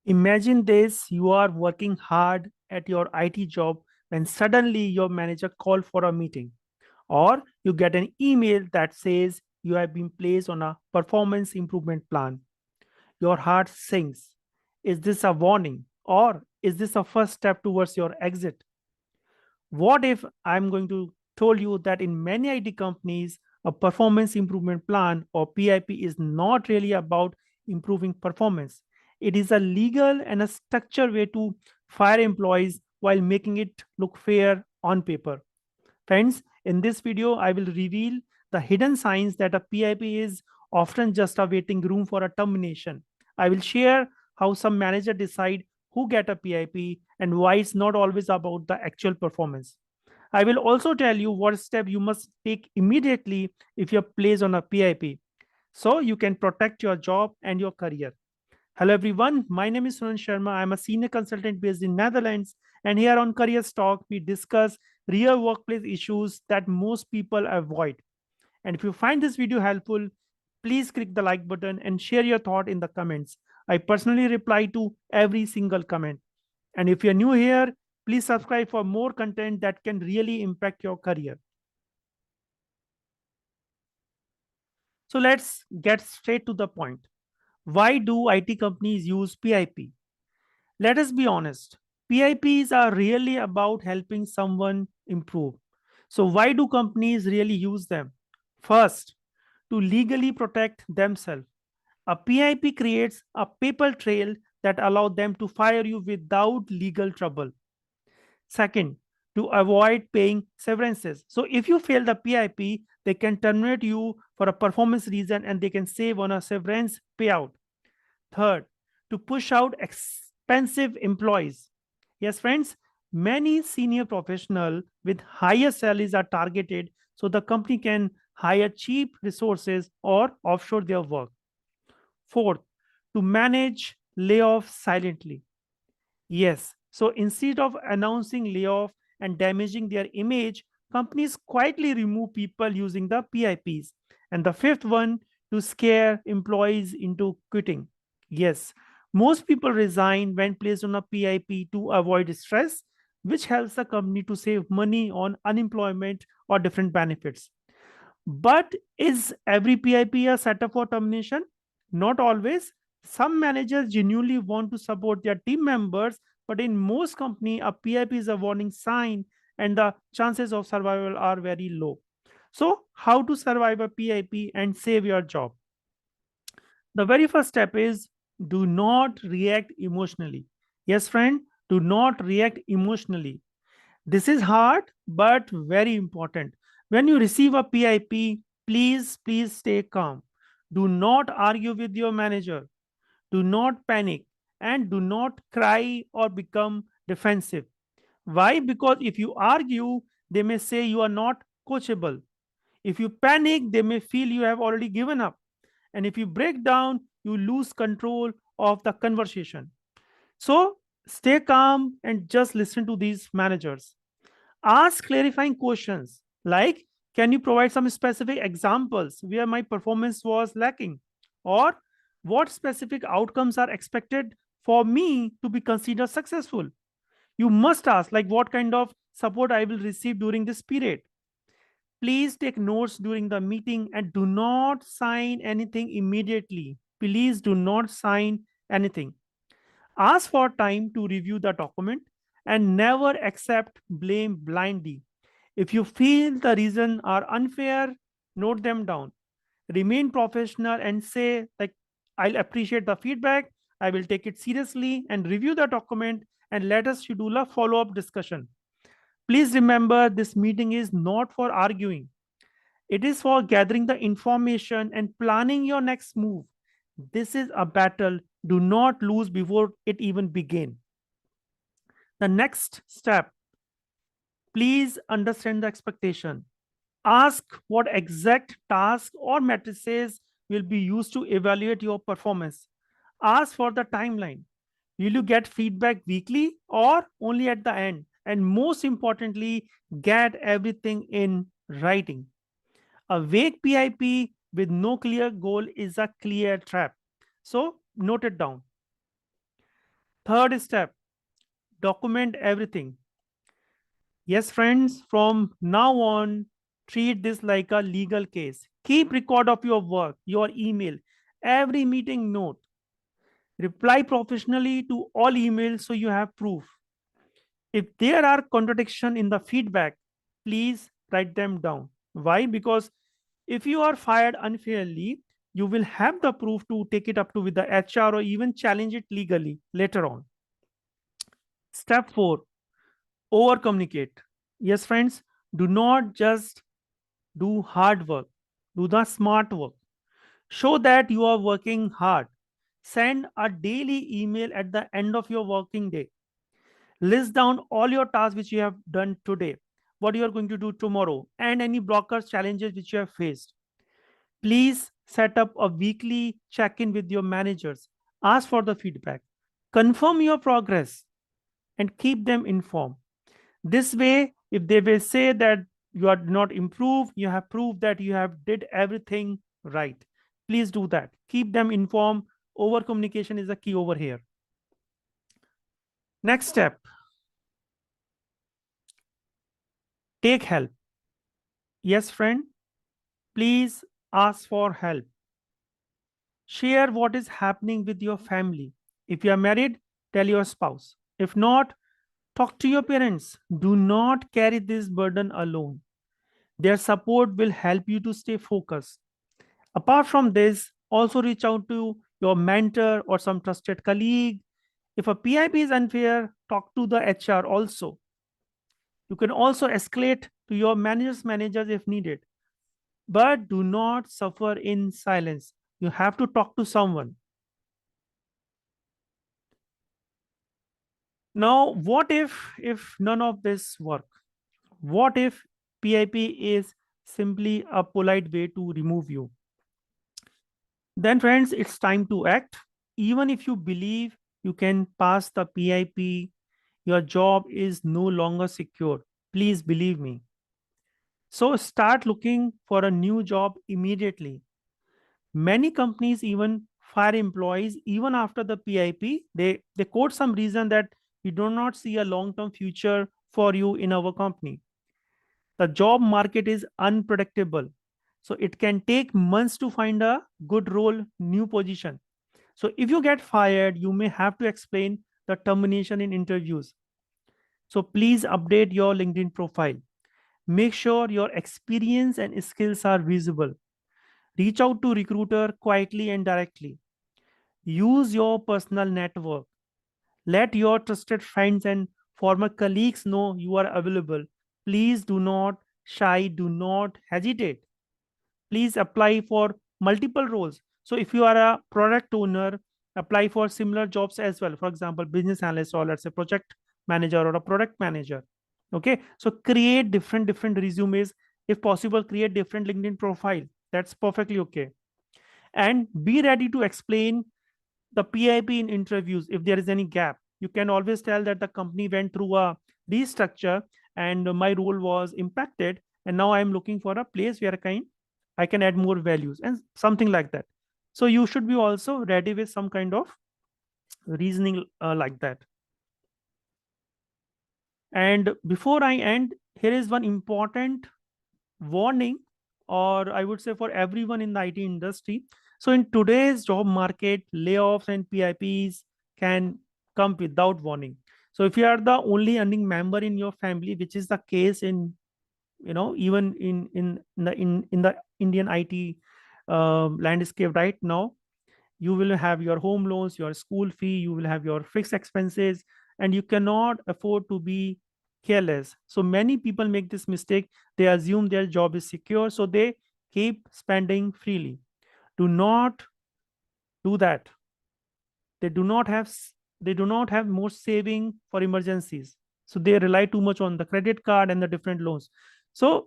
Imagine this, you are working hard at your IT job when suddenly your manager calls for a meeting, or you get an email that says you have been placed on a performance improvement plan. Your heart sinks. Is this a warning, or is this a first step towards your exit? What if I'm going to tell you that in many IT companies, a performance improvement plan or PIP is not really about improving performance. It is a legal and a structured way to fire employees while making it look fair on paper. Friends, in this video, I will reveal the hidden signs that a PIP is often just a waiting room for a termination. I will share how some managers decide who get a PIP and why it's not always about the actual performance. I will also tell you what step you must take immediately if you're placed on a PIP so you can protect your job and your career. Hello everyone, my name is Sunan Sharma. I'm a senior consultant based in Netherlands, and here on Career Talk we discuss real workplace issues that most people avoid. And if you find this video helpful, please click the like button and share your thought in the comments. I personally reply to every single comment. And if you're new here, please subscribe for more content that can really impact your career. So let's get straight to the point. Why do IT companies use PIP? Let us be honest. PIPs are really about helping someone improve. So why do companies really use them? First, to legally protect themselves. A PIP creates a paper trail that allows them to fire you without legal trouble. Second, to avoid paying severances. So if you fail the PIP, they can terminate you for a performance reason and they can save on a severance payout. Third, to push out expensive employees. Yes, friends, many senior professionals with higher salaries are targeted so the company can hire cheap resources or offshore their work. Fourth, to manage layoffs silently. Yes. So instead of announcing layoff and damaging their image, companies quietly remove people using the PIPs. And the fifth one, to scare employees into quitting. Yes. Most people resign when placed on a PIP to avoid stress, which helps the company to save money on unemployment or different benefits. But is every PIP a setup for termination? Not always. Some managers genuinely want to support their team members, but in most company, a PIP is a warning sign, and the chances of survival are very low. So, how to survive a PIP and save your job? The very first step is do not react emotionally. Yes, friend, do not react emotionally. This is hard, but very important. When you receive a PIP, please stay calm. Do not argue with your manager. Do not panic and do not cry or become defensive. Why? Because if you argue, they may say you are not coachable. If you panic, they may feel you have already given up. And if you break down, you lose control of the conversation. So stay calm and just listen to these managers. Ask clarifying questions like, can you provide some specific examples where my performance was lacking? Or what specific outcomes are expected for me to be considered successful? You must ask, like, what kind of support I will receive during this period. Please take notes during the meeting and do not sign anything immediately. Please do not sign anything. Ask for time to review the document and never accept blame blindly. If you feel the reasons are unfair, note them down. Remain professional and say, like, I'll appreciate the feedback, I will take it seriously and review the document and let us schedule a follow-up discussion. Please remember this meeting is not for arguing. It is for gathering the information and planning your next move. This is a battle. Do not lose before it even begins. The next step, please understand the expectation. Ask what exact tasks or matrices will be used to evaluate your performance. Ask for the timeline. Will you get feedback weekly or only at the end? And most importantly, get everything in writing. A vague PIP with no clear goal is a clear trap. So, note it down. Third step, document everything. Yes, friends, from now on, treat this like a legal case. Keep record of your work, your email, every meeting note. Reply professionally to all emails so you have proof. If there are contradiction in the feedback, please write them down. Why? Because if you are fired unfairly, you will have the proof to take it up to with the HR or even challenge it legally later on. Step 4, over communicate. Yes, friends, do not just do hard work, do the smart work. Show that you are working hard. Send a daily email at the end of your working day. List down all your tasks which you have done today, what you are going to do tomorrow, and any blockers, challenges which you have faced. Please set up a weekly check in with your managers. Ask for the feedback. Confirm your progress and keep them informed. This way, if they will say that you are not improved, you have proved that you have did everything right. Please do that. Keep them informed. Over communication is the key over here. Next step, take help. Yes, friend, please ask for help. Share what is happening with your family. If you are married, tell your spouse. If not, talk to your parents. Do not carry this burden alone. Their support will help you to stay focused. Apart from this, also reach out to your mentor or some trusted colleague. If a PIP is unfair, talk to the HR also. You can also escalate to your managers if needed. But do not suffer in silence. You have to talk to someone. Now, what if none of this work? What if PIP is simply a polite way to remove you? Then, friends, it's time to act. Even if you believe you can pass the PIP, your job is no longer secure. Please believe me. So, start looking for a new job immediately. Many companies even fire employees even after the PIP. They quote some reason that we do not see a long-term future for you in our company. The job market is unpredictable. So it can take months to find a good role, new position. So if you get fired, you may have to explain the termination in interviews. So please update your LinkedIn profile. Make sure your experience and skills are visible. Reach out to recruiter quietly and directly. Use your personal network. Let your trusted friends and former colleagues know you are available. Please do not shy, do not hesitate. Please apply for multiple roles. So if you are a product owner, apply for similar jobs as well. For example, business analyst or let's say project manager or a product manager. Okay. So create different resumes. If possible, create different LinkedIn profile. That's perfectly okay. And be ready to explain the PIP in interviews if there is any gap. You can always tell that the company went through a restructure and my role was impacted, and now I'm looking for a place where I can add more values and something like that. So you should be also ready with some kind of reasoning like that. And before I end, here is one important warning, or I would say for everyone in the IT industry. So in today's job market, layoffs and PIPs can come without warning. So if you are the only earning member in your family, which is the case in even in the Indian IT landscape right now, you will have your home loans, your school fee, you will have your fixed expenses, and you cannot afford to be careless. So many people make this mistake. They assume their job is secure, so they keep spending freely. Do not do that. They do not have they do not have more saving for emergencies. So they rely too much on the credit card and the different loans. So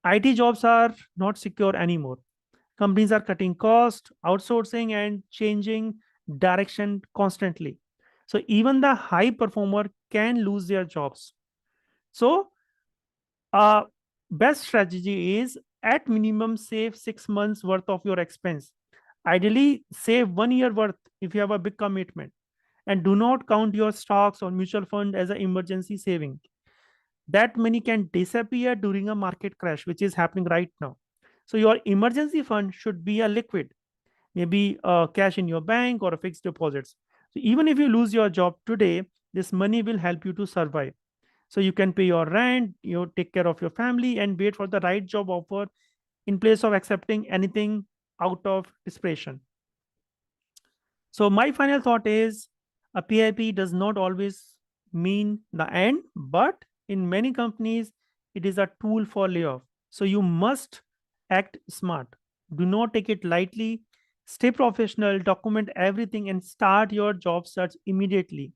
IT jobs are not secure anymore. Companies are cutting cost, outsourcing, and changing direction constantly. So even the high performer can lose their jobs. So uh, best strategy is at minimum save 6 months worth of your expense. Ideally, save 1 year worth if you have a big commitment. And do not count your stocks or mutual fund as an emergency saving. That money can disappear during a market crash, which is happening right now. So your emergency fund should be a liquid, maybe cash in your bank or a fixed deposits. So even if you lose your job today, this money will help you to survive. So you can pay your rent, you take care of your family, and wait for the right job offer in place of accepting anything out of desperation. So my final thought is a PIP does not always mean the end, but in many companies, it is a tool for layoff. So you must act smart. Do not take it lightly. Stay professional, document everything, and start your job search immediately.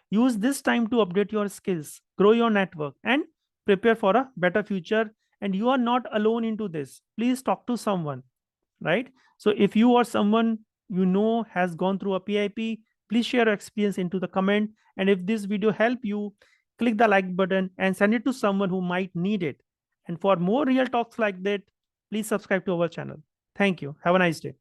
Use this time to update your skills, grow your network, and prepare for a better future. And you are not alone into this. Please talk to someone, right? So if you or someone you know has gone through a PIP, please share your experience into the comment. And if this video helped you, click the like button and send it to someone who might need it. And for more real talks like that, please subscribe to our channel. Thank you. Have a nice day.